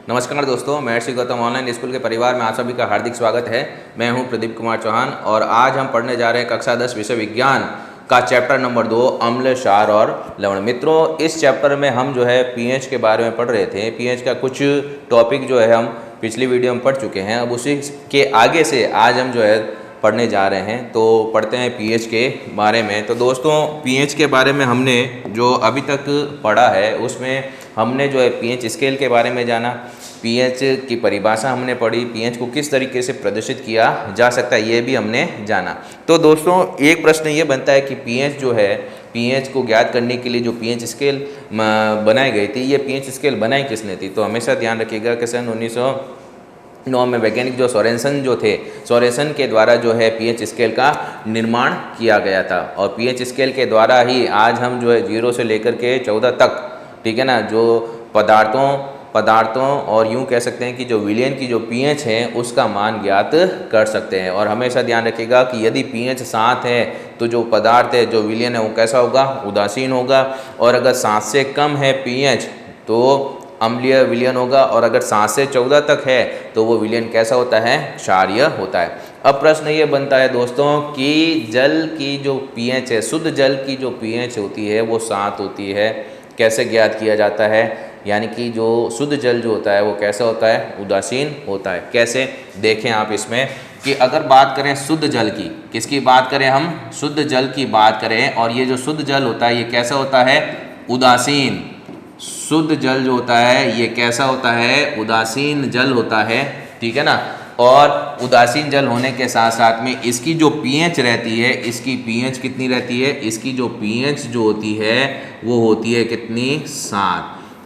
नमस्कार दोस्तों, मैं श्री गौतम ऑनलाइन स्कूल के परिवार में आप सभी का हार्दिक स्वागत है। मैं हूं प्रदीप कुमार चौहान और आज हम पढ़ने जा रहे हैं कक्षा 10 विषय विज्ञान का चैप्टर नंबर 2 अम्ल, क्षार और लवण। मित्रों, इस चैप्टर में हम जो है पीएच के बारे में पढ़ रहे थे। पीएच का कुछ टॉपिक जो है हम पिछली वीडियो में पढ़ चुके हैं। अब उसी के आगे से आज हम जो है पढ़ने जा रहे हैं। तो पढ़ते हैं पीएच के बारे में। तो दोस्तों, पीएच के बारे में हमने जो अभी तक पढ़ा है उसमें हमने जो है पीएच स्केल के बारे में जाना, पीएच की परिभाषा हमने पढ़ी, पीएच को किस तरीके से प्रदर्शित किया जा सकता है ये भी हमने जाना। तो दोस्तों, एक प्रश्न ये बनता है कि पीएच जो है, पीएच को ज्ञात करने के लिए जो पीएच स्केल बनाई गई थी, ये पीएच स्केल बनाई किसने थी? तो हमेशा ध्यान रखिएगा कि सन 1909 में वैज्ञानिक जो सोरेसन के द्वारा जो है पीएच स्केल का निर्माण किया गया था। और पीएच स्केल के द्वारा ही आज हम जो है 0 से लेकर के 14 तक, ठीक है ना, जो पदार्थों और यूं कह सकते हैं कि जो विलयन की जो पीएच है उसका मान ज्ञात कर सकते हैं। और हमेशा ध्यान रखिएगा कि यदि पीएच 7 है तो जो पदार्थ है, जो विलयन है, वो कैसा होगा? उदासीन होगा। और अगर 7 से कम है पीएच तो अम्लीय विलयन होगा। और अगर 7 से 14 तक है तो वो विलयन कैसा होता है? क्षारीय होता है। अब प्रश्न ये बनता है दोस्तों कि जल की जो पीएच है, शुद्ध जल की जो पीएच होती है वो 7 होती है। कैसे ज्ञात किया जाता है? यानी कि जो शुद्ध जल जो होता है वो कैसा होता है? उदासीन होता है। कैसे? देखें आप इसमें कि अगर बात करें शुद्ध जल की, किसकी बात करें हम? शुद्ध जल की बात करें। और ये जो शुद्ध जल होता है ये कैसा होता है? उदासीन। शुद्ध जल जो होता है ये कैसा होता है? उदासीन जल होता है, ठीक है ना। और उदासीन जल होने के साथ साथ में इसकी जो पीएच रहती है, इसकी पीएच कितनी रहती है? इसकी जो पीएच जो होती है वो होती है कितनी? 7।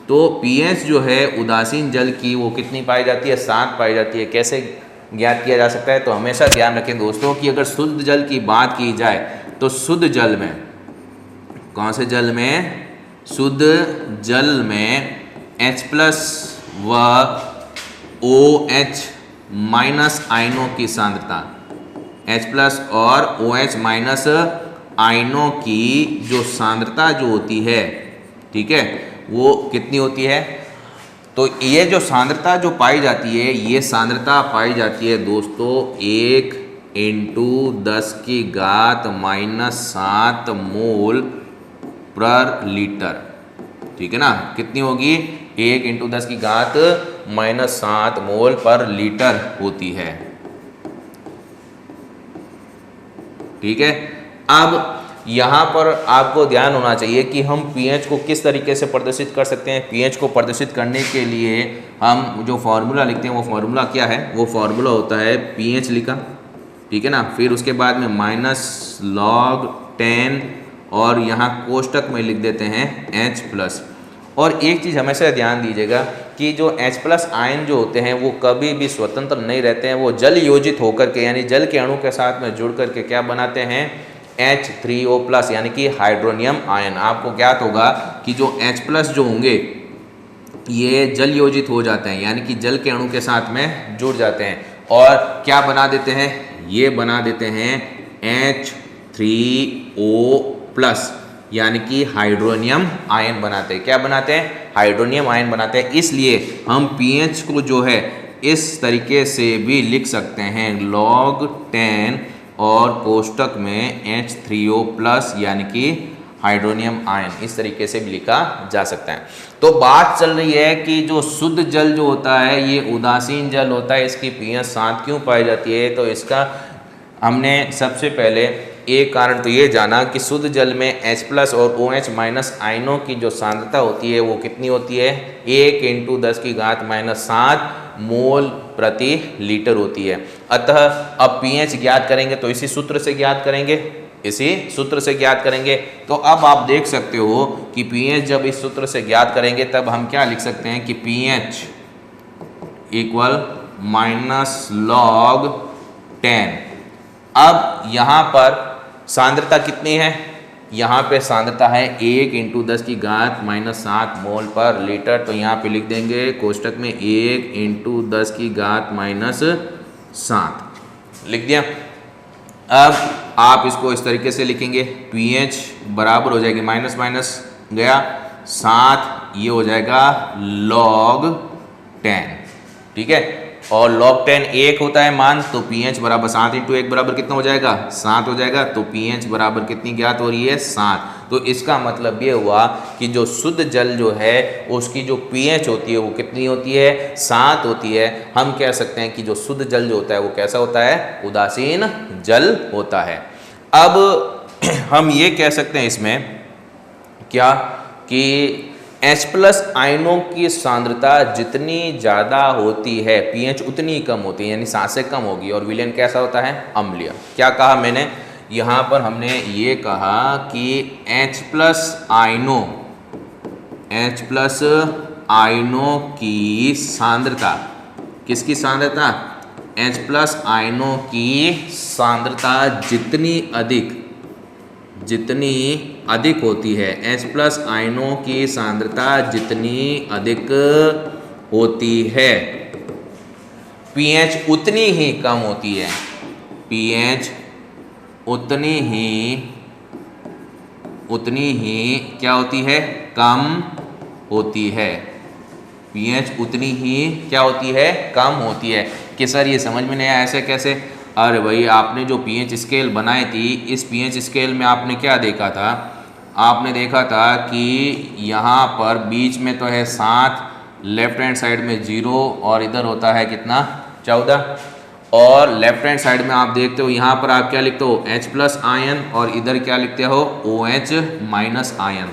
तो पीएच जो है उदासीन जल की वो कितनी पाई जाती है? 7 पाई जाती है। कैसे ज्ञात किया जा सकता है? तो हमेशा ध्यान रखें दोस्तों कि अगर शुद्ध जल की बात की जाए तो शुद्ध जल में, कौन से जल में? शुद्ध जल में H+ व OH- आयनों की सांद्रता, H+ और OH- आयनों की जो सांद्रता जो होती है, ठीक है, वो कितनी होती है? तो ये जो सांद्रता जो पाई जाती है, ये सांद्रता पाई जाती है दोस्तों 1 × 10⁻⁷ मोल पर लीटर, ठीक है ना। कितनी होगी? 1 × 10⁻⁷ मोल पर लीटर होती है, ठीक है। अब यहाँ पर आपको ध्यान होना चाहिए कि हम पीएच को किस तरीके से प्रदर्शित कर सकते हैं। पीएच को प्रदर्शित करने के लिए हम जो फॉर्मूला लिखते हैं वो फॉर्मूला क्या है? वो फॉर्मूला होता है पीएच लिखा, ठीक है ना। फिर उसके बाद में -log10 और यहाँ कोष्टक में लिख देते हैं H+। और एक चीज़ हमेशा ध्यान दीजिएगा कि जो H+ आयन जो होते हैं वो कभी भी स्वतंत्र नहीं रहते हैं। वो जल योजित होकर के, यानी जल के अणु के साथ में जुड़ करके क्या बनाते हैं? H3O+ यानी कि हाइड्रोनियम आयन। आपको ज्ञात होगा कि जो H+ जो होंगे ये जल योजित हो जाते हैं, यानी कि जल के अणु के साथ में जुड़ जाते हैं और क्या बना देते हैं? ये बना देते हैं H3O+, यानी कि हाइड्रोनियम आयन बनाते हैं। क्या बनाते हैं? हाइड्रोनियम आयन बनाते हैं। इसलिए हम पीएच को जो है इस तरीके से भी लिख सकते हैं, log10 और कोष्टक में H3O+ यानी कि हाइड्रोनियम आयन, इस तरीके से भी लिखा जा सकता है। तो बात चल रही है कि जो शुद्ध जल जो होता है ये उदासीन जल होता है, इसकी पीएच 7 क्यों पाई जाती है? तो इसका हमने सबसे पहले एक कारण तो ये जाना कि शुद्ध जल में H+ और OH- आयनों की जो सांद्रता होती है वो कितनी होती है? 1 × 10⁻⁷ मोल प्रति लीटर होती है। अतः अब पीएच ज्ञात करेंगे तो इसी सूत्र से ज्ञात करेंगे, तो अब आप देख सकते हो कि पीएच जब इस सूत्र से ज्ञात करेंगे तब हम क्या लिख सकते हैं कि pH = -log10। अब यहाँ पर सांद्रता कितनी है? यहाँ पे सांद्रता है 1 × 10⁻⁷ मोल पर लीटर। तो यहाँ पे लिख देंगे कोष्टक में 1 × 10⁻⁷ लिख दिया। अब आप इसको इस तरीके से लिखेंगे, pH बराबर हो जाएगी माइनस माइनस गया 7, ये हो जाएगा log 10, ठीक है। और log 10 1 होता है मान, तो pH बराबर 7 इंटू 1 बराबर कितना हो जाएगा, 7 हो जाएगा। तो pH बराबर कितनी ज्ञात हो रही है, 7। तो इसका मतलब ये हुआ कि जो शुद्ध जल जो है उसकी जो pH होती है वो कितनी होती है, 7 होती है। हम कह सकते हैं कि जो शुद्ध जल जो होता है वो कैसा होता है, उदासीन जल होता है। अब हम ये कह सकते हैं इसमें क्या कि H प्लस आयनों की सांद्रता जितनी ज़्यादा होती है pH उतनी कम होती है, यानी 7 से कम होगी। और विलयन कैसा होता है, अम्लीय। क्या कहा मैंने यहाँ पर, हमने ये कहा कि H प्लस आयनों की सांद्रता, किसकी सांद्रता, H प्लस आयनों की सांद्रता जितनी अधिक होती है, H प्लस आयनों की सांद्रता जितनी अधिक होती है, pH उतनी ही कम होती है, pH उतनी ही क्या होती है, कम होती है। pH उतनी ही क्या होती है, कम होती है। कि सर ये समझ में नहीं आया, ऐसे कैसे? अरे भाई आपने जो pH स्केल बनाई थी, इस pH स्केल में आपने क्या देखा था, आपने देखा था कि यहाँ पर बीच में तो है 7, लेफ्ट हैंड साइड में 0 और इधर होता है कितना, 14। और लेफ्ट हैंड साइड में आप देखते हो यहाँ पर आप क्या लिखते हो, H प्लस आयन, और इधर क्या लिखते हो, OH माइनस आयन।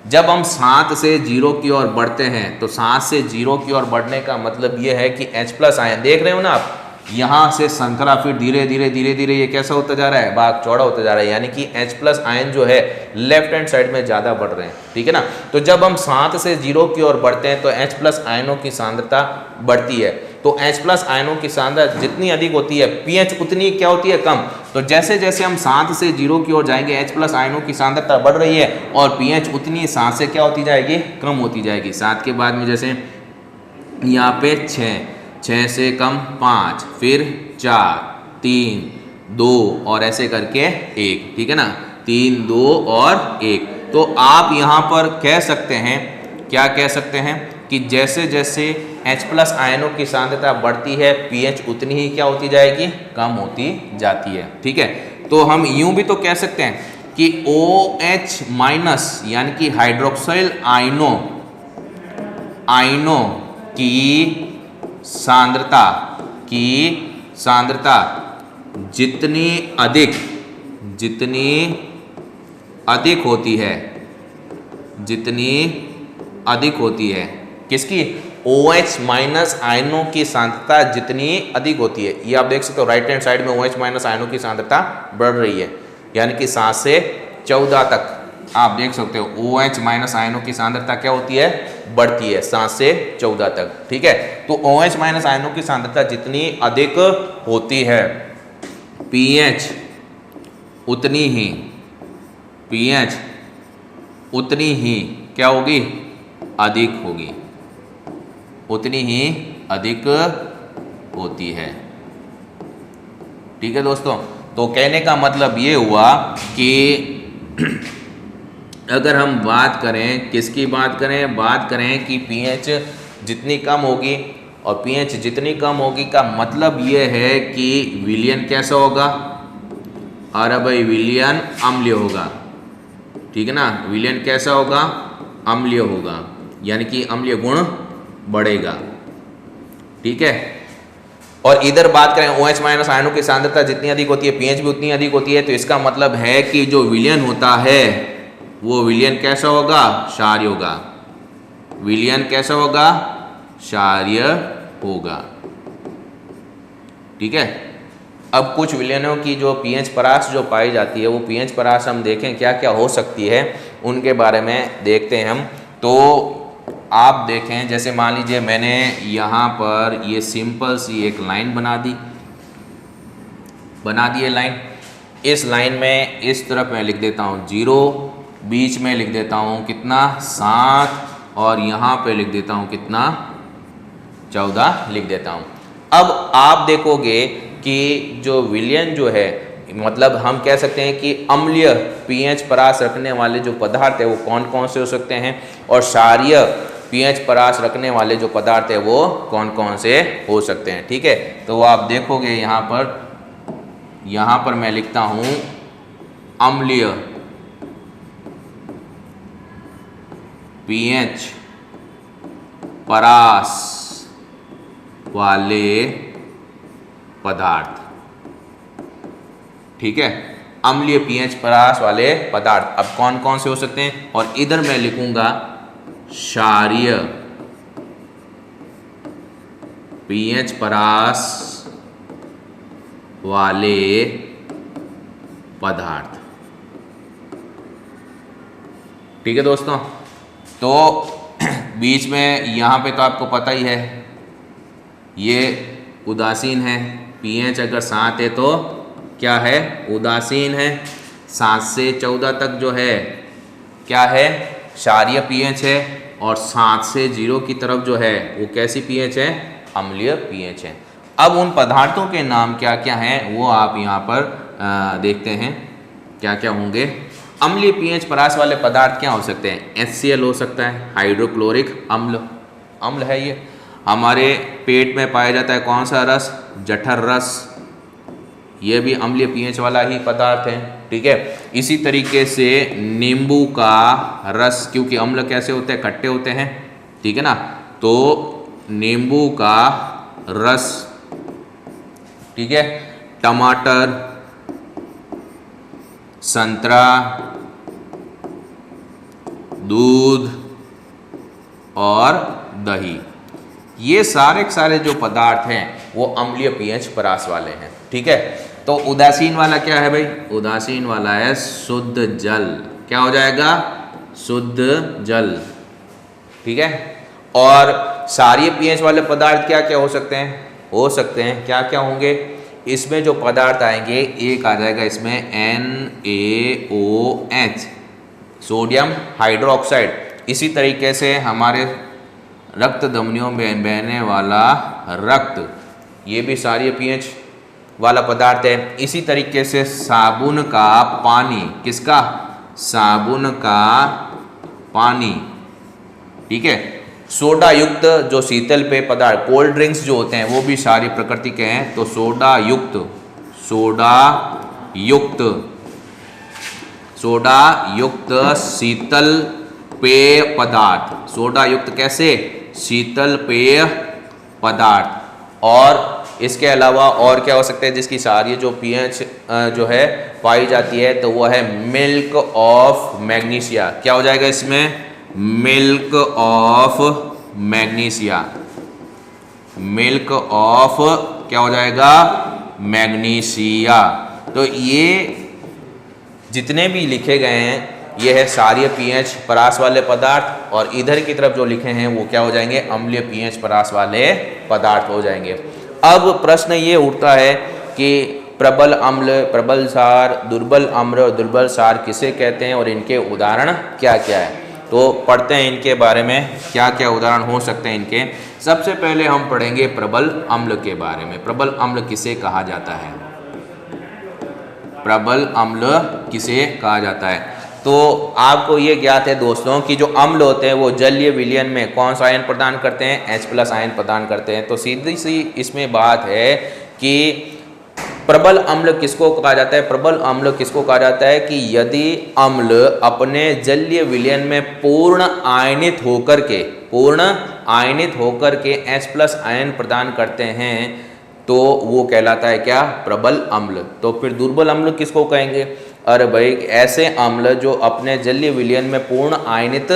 जब हम 7 से 0 की ओर बढ़ते हैं तो 7 से 0 की ओर बढ़ने का मतलब ये है कि H प्लस आयन देख रहे हो ना आप, यहाँ से श्रृंखला फिर धीरे धीरे ये कैसा होता जा रहा है, भाग चौड़ा होता जा रहा है, यानी कि H प्लस आयन जो है लेफ्ट हैंड साइड में ज़्यादा बढ़ रहे हैं, ठीक है ना। तो जब हम 7 से 0 की ओर बढ़ते हैं तो H प्लस आयनों की सांद्रता बढ़ती है। तो H प्लस आयनों की सांद्रता जितनी अधिक होती है, pH उतनी क्या होती है, कम। तो जैसे जैसे हम 7 से 0 की ओर जाएंगे, H प्लस आयनों की सांद्रता बढ़ रही है और pH उतनी 7 से क्या होती जाएगी, कम होती जाएगी। 7 के बाद में जैसे यहाँ पे 6 से कम 5, फिर 4, 3, 2 और ऐसे करके 1, ठीक है ना, 3, 2 और 1। तो आप यहाँ पर कह सकते हैं, क्या कह सकते हैं कि जैसे जैसे H प्लस आयनों की सांद्रता बढ़ती है, pH उतनी ही क्या होती जाएगी, कम होती जाती है, ठीक है। तो हम यूं भी तो कह सकते हैं कि OH माइनस यानी कि हाइड्रोक्साइल आयनों की सांद्रता जितनी अधिक होती है, किसकी, OH माइनस आयनों की सांद्रता जितनी अधिक होती है। ये आप देख सकते हो राइट हैंड साइड में OH माइनस आयनों की सांद्रता बढ़ रही है, यानी कि 7 से 14 तक आप देख सकते हो OH माइनस आयनों की सांद्रता क्या होती है, बढ़ती है 7 से 14 तक, ठीक है। तो OH माइनस आयनों की सांद्रता जितनी अधिक होती है, pH उतनी ही क्या होगी, अधिक होगी, उतनी ही अधिक होती है, ठीक है दोस्तों। तो कहने का मतलब ये हुआ कि अगर हम बात करें, किसकी बात करें कि pH जितनी कम होगी, और pH जितनी कम होगी का मतलब ये है कि विलयन कैसा होगा, अरे भाई विलयन अम्लीय होगा, ठीक है ना। विलयन कैसा होगा, अम्लीय होगा, यानी कि अम्लीय गुण बढ़ेगा, ठीक है। और इधर बात करें OH माइनस आयनों की सांद्रता जितनी अधिक होती है, pH भी उतनी अधिक होती है, तो इसका मतलब है कि जो विलयन होता है वो विलयन कैसा होगा, क्षारीय होगा। विलयन कैसा होगा, क्षारीय होगा, ठीक है। अब कुछ विलयनों की जो pH परास जो पाई जाती है, वो pH परास हम देखें क्या क्या हो सकती है, उनके बारे में देखते हैं हम। तो आप देखें, जैसे मान लीजिए मैंने यहाँ पर ये सिंपल सी एक लाइन बना दी है लाइन। इस लाइन में इस तरफ मैं लिख देता हूँ 0, बीच में लिख देता हूँ कितना, 7, और यहाँ पे लिख देता हूँ कितना, 14 लिख देता हूँ। अब आप देखोगे कि जो विलयन जो है, मतलब हम कह सकते हैं कि अम्लीय pH परास रखने वाले जो पदार्थ है वो कौन कौन से हो सकते हैं, और क्षारीय पीएच परास रखने वाले जो पदार्थ है वो कौन कौन से हो सकते हैं। ठीक है, तो आप देखोगे यहाँ पर मैं लिखता हूँ अम्लीय पीएच परास वाले पदार्थ। ठीक है, अम्लीय पीएच परास वाले पदार्थ। अब कौन कौन से हो सकते हैं, और इधर मैं लिखूंगा क्षारीय पीएच परास वाले पदार्थ। ठीक है दोस्तों, तो बीच में यहाँ पे तो आपको पता ही है ये उदासीन है, पीएच अगर 7 है तो क्या है, उदासीन है। 7 से 14 तक जो है क्या है, क्षारीय पीएच है, और 7 से 0 की तरफ जो है वो कैसी पीएच है, अम्लीय पीएच है। अब उन पदार्थों के नाम क्या क्या हैं वो आप यहाँ पर देखते हैं क्या क्या होंगे। अम्लीय पीएच परास वाले पदार्थ क्या हो सकते हैं, HCl हो सकता है, हाइड्रोक्लोरिक अम्ल है ये। हमारे पेट में पाया जाता है कौन सा रस, जठर रस, ये भी अम्लीय पीएच वाला ही पदार्थ है। ठीक है, इसी तरीके से नींबू का रस, क्योंकि अम्ल कैसे होते हैं, खट्टे होते हैं। ठीक है ना, तो नींबू का रस, ठीक है, टमाटर, संतरा, दूध और दही, ये सारे के सारे जो पदार्थ हैं वो अम्लीय पीएच परास वाले हैं। ठीक है, तो उदासीन वाला क्या है भाई, उदासीन वाला है शुद्ध जल। क्या हो जाएगा, शुद्ध जल। ठीक है, और क्षारीय पीएच वाले पदार्थ क्या क्या हो सकते हैं, क्या क्या होंगे, इसमें जो पदार्थ आएंगे एक आ जाएगा इसमें NaOH, सोडियम हाइड्रोक्साइड। इसी तरीके से हमारे रक्त धमनियों में बहने वाला रक्त, ये भी क्षारीय पीएच वाला पदार्थ है। इसी तरीके से साबुन का पानी, किसका, साबुन का पानी। ठीक है, सोडा युक्त जो शीतल पेय पदार्थ, कोल्ड ड्रिंक्स जो होते हैं वो भी क्षारीय प्रकृति के हैं। तो सोडा युक्त शीतल पेय पदार्थ, सोडा युक्त कैसे, शीतल पेय पदार्थ। और इसके अलावा और क्या हो सकते हैं जिसकी क्षारीय जो पीएच जो है पाई जाती है, तो वो है मिल्क ऑफ मैग्नीशिया। क्या हो जाएगा इसमें, milk of magnesia, milk of क्या हो जाएगा, मैग्नीशिया। तो ये जितने भी लिखे गए हैं ये है क्षारीय पीएच परास वाले पदार्थ, और इधर की तरफ जो लिखे हैं वो क्या हो जाएंगे, अम्लीय पीएच परास वाले पदार्थ हो जाएंगे। अब प्रश्न ये उठता है कि प्रबल अम्ल, प्रबल क्षार, दुर्बल अम्ल और दुर्बल क्षार किसे कहते हैं और इनके उदाहरण क्या क्या है। तो पढ़ते हैं इनके बारे में, क्या क्या उदाहरण हो सकते हैं इनके। सबसे पहले हम पढ़ेंगे प्रबल अम्ल के बारे में। प्रबल अम्ल किसे कहा जाता है, प्रबल अम्ल किसे कहा जाता है। तो आपको ये ज्ञात है दोस्तों कि जो अम्ल होते हैं वो जलीय विलयन में कौन सा आयन प्रदान करते हैं, H+ आयन प्रदान करते हैं। तो सीधी सी इसमें बात है कि प्रबल अम्ल किसको कहा जाता है, प्रबल अम्ल किसको कहा जाता है कि यदि अम्ल अपने जलीय विलयन में पूर्ण आयनित होकर के H+ आयन प्रदान करते हैं तो वो कहलाता है क्या, प्रबल अम्ल। तो फिर दुर्बल अम्ल किसको कहेंगे, अरे भाई ऐसे अम्ल जो अपने जलीय विलयन में पूर्ण आयनित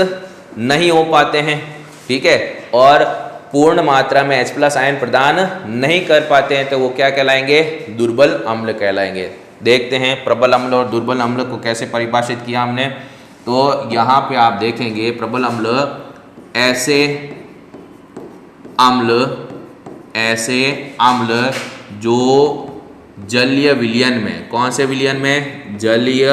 नहीं हो पाते हैं, ठीक है, और पूर्ण मात्रा में H+ आयन प्रदान नहीं कर पाते हैं, तो वो क्या कहलाएंगे, दुर्बल अम्ल कहलाएंगे। देखते हैं प्रबल अम्ल और दुर्बल अम्ल को कैसे परिभाषित किया हमने। तो यहाँ पे आप देखेंगे प्रबल अम्ल ऐसे अम्ल जो जलीय विलयन में, कौन से विलयन में, जलीय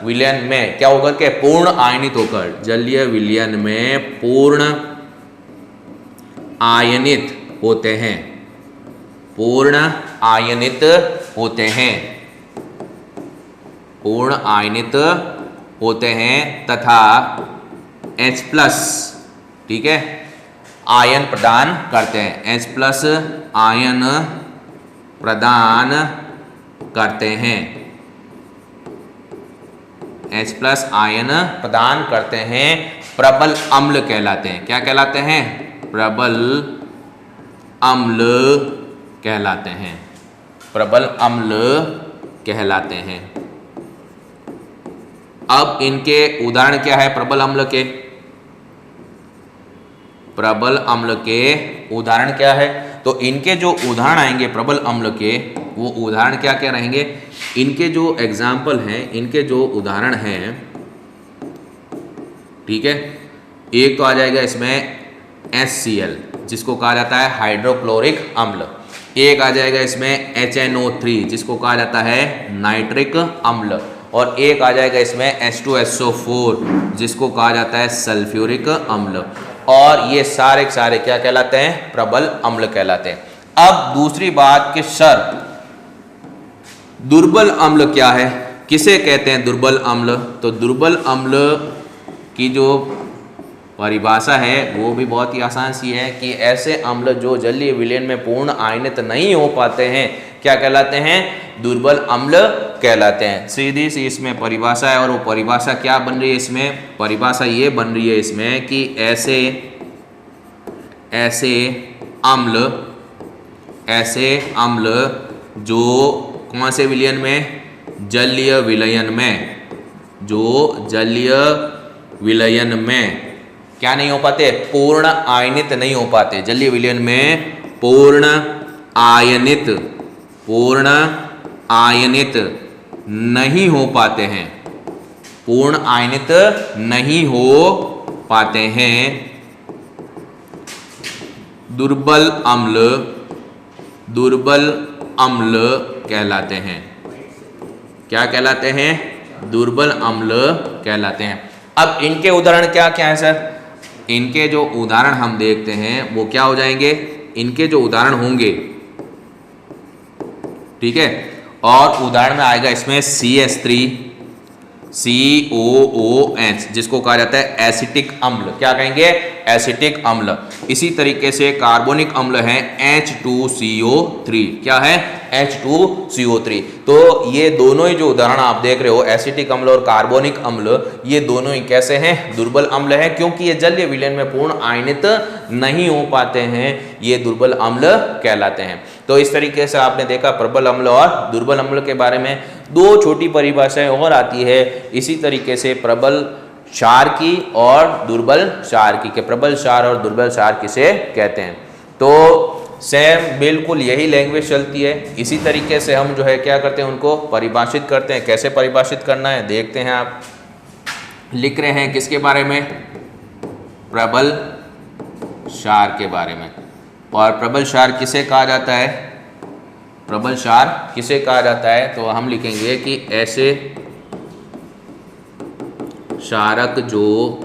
विलयन में क्या होकर के पूर्ण आयनित होकर, जलीय विलयन में पूर्ण आयनित होते हैं, पूर्ण आयनित होते हैं तथा H+, ठीक है, आयन प्रदान करते हैं। H+ आयन प्रदान करते हैं। H+ आयन प्रदान करते हैं, प्रबल अम्ल कहलाते हैं। क्या कहलाते हैं? प्रबल अम्ल कहलाते हैं। प्रबल अम्ल कहलाते हैं। अब इनके उदाहरण क्या है प्रबल अम्ल के? प्रबल अम्ल के उदाहरण क्या है? तो इनके जो उदाहरण आएंगे प्रबल अम्ल के, वो उदाहरण क्या क्या रहेंगे? इनके जो एग्जाम्पल हैं, इनके जो उदाहरण हैं, ठीक है, एक तो आ जाएगा इसमें HCl, जिसको कहा जाता है हाइड्रोक्लोरिक अम्ल। एक आ जाएगा इसमें HNO3, जिसको कहा जाता है नाइट्रिक अम्ल। और एक आ जाएगा इसमें H2SO4, जिसको कहा जाता है सल्फ्यूरिक अम्ल। और ये सारे के सारे क्या कहलाते हैं? प्रबल अम्ल कहलाते हैं। अब दूसरी बात कि सर दुर्बल अम्ल क्या है, किसे कहते हैं दुर्बल अम्ल? तो दुर्बल अम्ल की जो परिभाषा है वो भी बहुत ही आसान सी है कि ऐसे अम्ल जो जलीय विलयन में पूर्ण आयनित नहीं हो पाते हैं, क्या कहलाते हैं? दुर्बल अम्ल कहलाते हैं। सीधी सी इसमें परिभाषा है, और वो परिभाषा क्या बन रही है इसमें? परिभाषा ये बन रही है इसमें कि ऐसे अम्ल जो कौन से विलयन में? जलीय विलयन में। जो जलीय विलयन में क्या नहीं हो पाते? पूर्ण आयनित नहीं हो पाते। जलीय विलयन में पूर्ण आयनित नहीं हो पाते हैं। पूर्ण आयनित नहीं हो पाते हैं। दुर्बल अम्ल कहलाते हैं। क्या कहलाते हैं? दुर्बल अम्ल कहलाते हैं। अब इनके उदाहरण क्या क्या है सर? इनके जो उदाहरण हम देखते हैं वो क्या हो जाएंगे? इनके जो उदाहरण होंगे, ठीक है, और उदाहरण में आएगा इसमें CH3COOH, जिसको कहा जाता है एसिटिक अम्ल। क्या कहेंगे? एसिटिक अम्ल। इसी तरीके से कार्बोनिक अम्ल है H2CO3। क्या है? H2CO3। तो ये दोनों ही जो उदाहरण आप देख रहे हो, एसिटिक अम्ल और कार्बोनिक अम्ल, ये दोनों ही कैसे हैं? दुर्बल अम्ल है, क्योंकि ये जलीय विलयन में पूर्ण आयनित नहीं हो पाते हैं। ये दुर्बल अम्ल कहलाते हैं। तो इस तरीके से आपने देखा प्रबल अम्ल और दुर्बल अम्ल के बारे में। दो छोटी परिभाषाएं और आती है इसी तरीके से, प्रबल क्षारकी और दुर्बल क्षारकी के। प्रबल क्षार और दुर्बल क्षार किसे कहते हैं? तो सेम बिल्कुल यही लैंग्वेज चलती है। इसी तरीके से हम जो है क्या करते हैं, उनको परिभाषित करते हैं। कैसे परिभाषित करना है देखते हैं। आप लिख रहे हैं किसके बारे में? प्रबल क्षार के बारे में। और प्रबल क्षार किसे कहा जाता है? प्रबल क्षार किसे कहा जाता है? तो हम लिखेंगे कि ऐसे क्षारक जो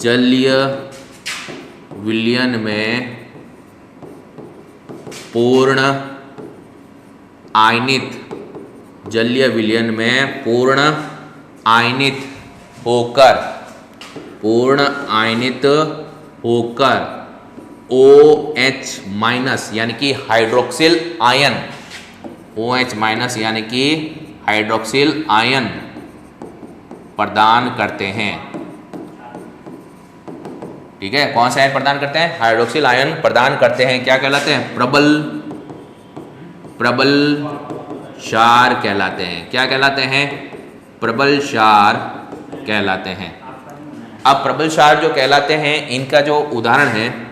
जलीय विलयन में पूर्ण आयनित, जलीय विलयन में पूर्ण आयनित होकर OH- यानी कि हाइड्रोक्सिल आयन, OH- यानी कि हाइड्रोक्सिल आयन प्रदान करते हैं। ठीक है, कौन सा आयन प्रदान करते हैं? हाइड्रोक्सिल आयन प्रदान करते हैं। क्या कहलाते हैं? प्रबल क्षार कहलाते हैं। क्या कहलाते हैं? प्रबल क्षार कहलाते हैं। अब प्रबल क्षार जो कहलाते हैं, इनका जो उदाहरण है,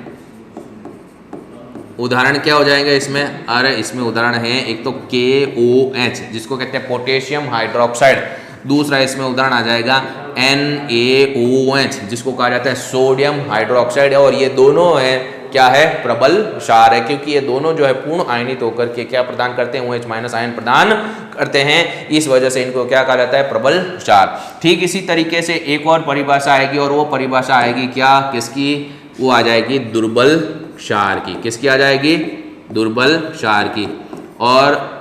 उदाहरण क्या हो जाएगा इसमें? अरे इसमें उदाहरण है एक तो KOH, जिसको कहते हैं पोटेशियम हाइड्रोक्साइड। दूसरा इसमें उदाहरण आ जाएगा NaOH, जिसको कहा जाता है सोडियम हाइड्रोक्साइड। और ये दोनों है क्या है? प्रबल क्षार है, क्योंकि ये दोनों जो है पूर्ण आयनित होकर के क्या प्रदान करते हैं? OH- आयन प्रदान करते हैं। इस वजह से इनको क्या कहा जाता है? प्रबल क्षार। ठीक इसी तरीके से एक और परिभाषा आएगी, और वो परिभाषा आएगी क्या? किसकी? वो आ जाएगी दुर्बल क्षार की। किसकी आ जाएगी? दुर्बल क्षार की। और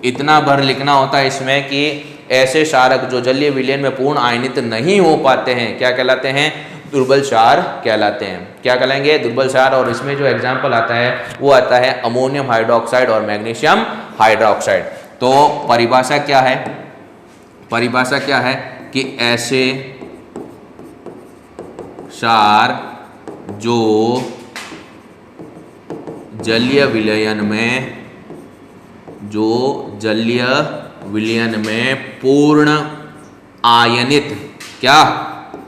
इतना भर लिखना होता है इसमें कि ऐसे क्षारक जो जलीय विलयन में पूर्ण आयनित नहीं हो पाते हैं क्या कहलाते हैं? दुर्बल क्षार कहलाते हैं। क्या कहलाएंगे? दुर्बल क्षार। और इसमें जो एग्जाम्पल आता है वो आता है अमोनियम हाइड्रोक्साइड और मैग्नीशियम हाइड्रोक्साइड। तो परिभाषा क्या है? परिभाषा क्या है कि ऐसे क्षार जो जलीय विलयन में पूर्ण आयनित क्या?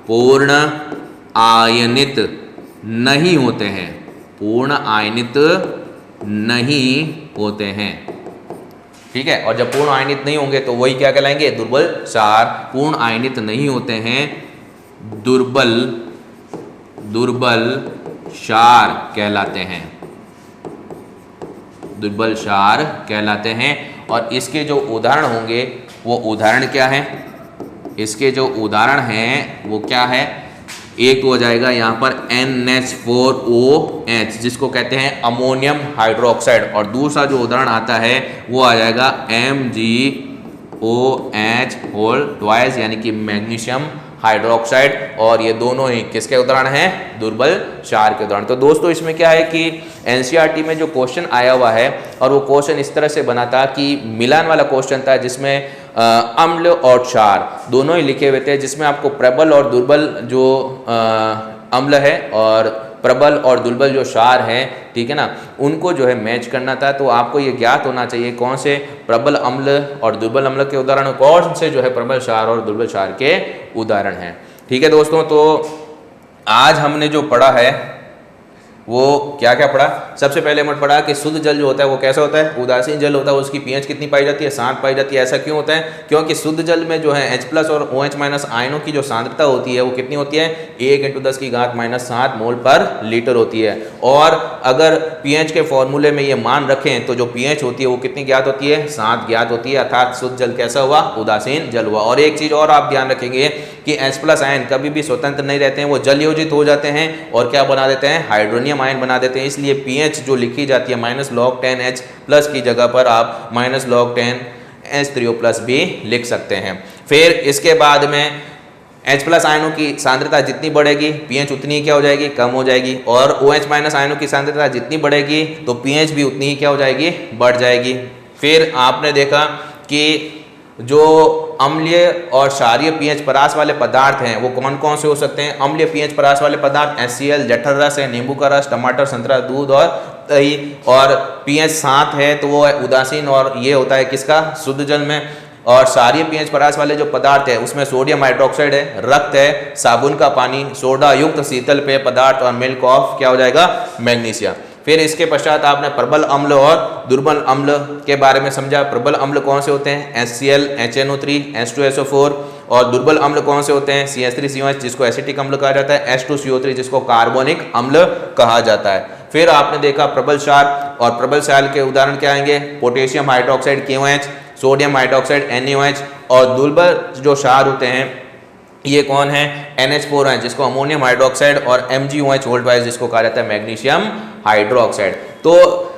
पूर्ण आयनित नहीं होते हैं। पूर्ण आयनित नहीं होते हैं। ठीक है। और जब पूर्ण आयनित नहीं होंगे तो वही क्या कहलाएंगे? दुर्बल क्षार। पूर्ण आयनित नहीं होते हैं, दुर्बल क्षार कहलाते हैं। दुर्बल क्षार कहलाते हैं। और इसके जो उदाहरण होंगे वो उदाहरण क्या है? इसके जो उदाहरण हैं वो क्या है? एक हो जाएगा यहाँ पर NH4OH जिसको कहते हैं अमोनियम हाइड्रोक्साइड, और दूसरा जो उदाहरण आता है वो आ जाएगा MgOH होल ट्वाइस यानी कि मैग्नीशियम हाइड्रोक्साइड। और ये दोनों ही किसके उदाहरण हैं? दुर्बल क्षार के उदाहरण। तो दोस्तों इसमें क्या है कि एनसीईआरटी में जो क्वेश्चन आया हुआ है और वो क्वेश्चन इस तरह से बना था कि मिलान वाला क्वेश्चन था जिसमें अम्ल और क्षार दोनों ही लिखे हुए थे, जिसमें आपको प्रबल और दुर्बल जो अम्ल है और प्रबल और दुर्बल जो क्षार है, ठीक है ना, उनको जो है मैच करना था। तो आपको ये ज्ञात होना चाहिए कौन से प्रबल अम्ल और दुर्बल अम्ल के उदाहरण, कौन से जो है प्रबल क्षार और दुर्बल क्षार के उदाहरण हैं। ठीक है दोस्तों, तो आज हमने जो पढ़ा है वो क्या क्या पढ़ा? सबसे पहले हमने पढ़ा कि शुद्ध जल जो होता है वो कैसा होता है? उदासीन जल होता है। उसकी पीएच कितनी पाई जाती है? 7 पाई जाती है। ऐसा क्यों होता है? क्योंकि शुद्ध जल में जो है H+ और OH- आयनों की जो सांद्रता होती है वो कितनी होती है? 1 × 10⁻⁻7 मोल पर लीटर होती है। और अगर पीएच के फॉर्मूले में ये मान रखें तो जो पीएच होती है वो कितनी ज्ञात होती है? 7 ज्ञात होती है। अर्थात शुद्ध जल कैसा हुआ? उदासीन जल हुआ। और एक चीज और आप ध्यान रखेंगे कि H+ आयन कभी भी स्वतंत्र नहीं रहते हैं, वो जल योजित हो जाते हैं और क्या बना देते हैं? हाइड्रोनियम आयन बना देते हैं। इसलिए पीएच जो लिखी जाती है -log10H+ की जगह पर आप -log10H3O+ भी लिख सकते हैं। फिर इसके बाद में H+ आयनों की सांद्रता जितनी बढ़ेगी पीएच उतनी ही क्या हो जाएगी? कम हो जाएगी। और OH- आयनों की सांद्रता जितनी बढ़ेगी तो पीएच भी उतनी ही क्या हो जाएगी? बढ़ जाएगी। फिर आपने देखा कि जो अम्लीय और क्षारीय पीएच परास वाले पदार्थ हैं वो कौन कौन से हो सकते हैं? अम्लीय पीएच परास वाले पदार्थ HCl, जठर रस है, नींबू का रस, टमाटर, संतरा, दूध और दही। और पीएच 7 है तो वो है उदासीन, और ये होता है किसका? शुद्ध जल में। और क्षारीय पीएच परास वाले जो पदार्थ है उसमें सोडियम हाइड्रोक्साइड है, रक्त है, साबुन का पानी, सोडा युक्त शीतल पेय पदार्थ और मिल्क ऑफ क्या हो जाएगा? मैग्नीशिया। फिर इसके पश्चात आपने प्रबल अम्ल और दुर्बल अम्ल के बारे में समझा। प्रबल अम्ल कौन से होते हैं? HCl, HNO3, H2SO4। और दुर्बल अम्ल कौन से होते हैं? CH3COH जिसको एसिटिक अम्ल कहा जाता है, H2CO3 जिसको कार्बोनिक अम्ल कहा जाता है। फिर आपने देखा प्रबल क्षार, और प्रबल क्षार के उदाहरण क्या आएंगे? Potassium hydroxide KOH, sodium hydroxide NaOH। और दुर्बल जो क्षार होते हैं ये कौन है? NH4 है जिसको अमोनियम हाइड्रोक्साइड, और MgOH होल ट्वाइस जिसको कहा जाता है मैग्नीशियम हाइड्रोक्साइड। तो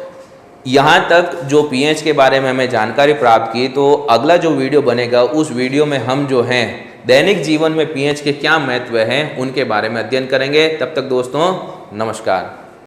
यहाँ तक जो पीएच के बारे में हमें जानकारी प्राप्त की, तो अगला जो वीडियो बनेगा उस वीडियो में हम जो हैं दैनिक जीवन में पीएच के क्या महत्व हैं उनके बारे में अध्ययन करेंगे। तब तक दोस्तों नमस्कार।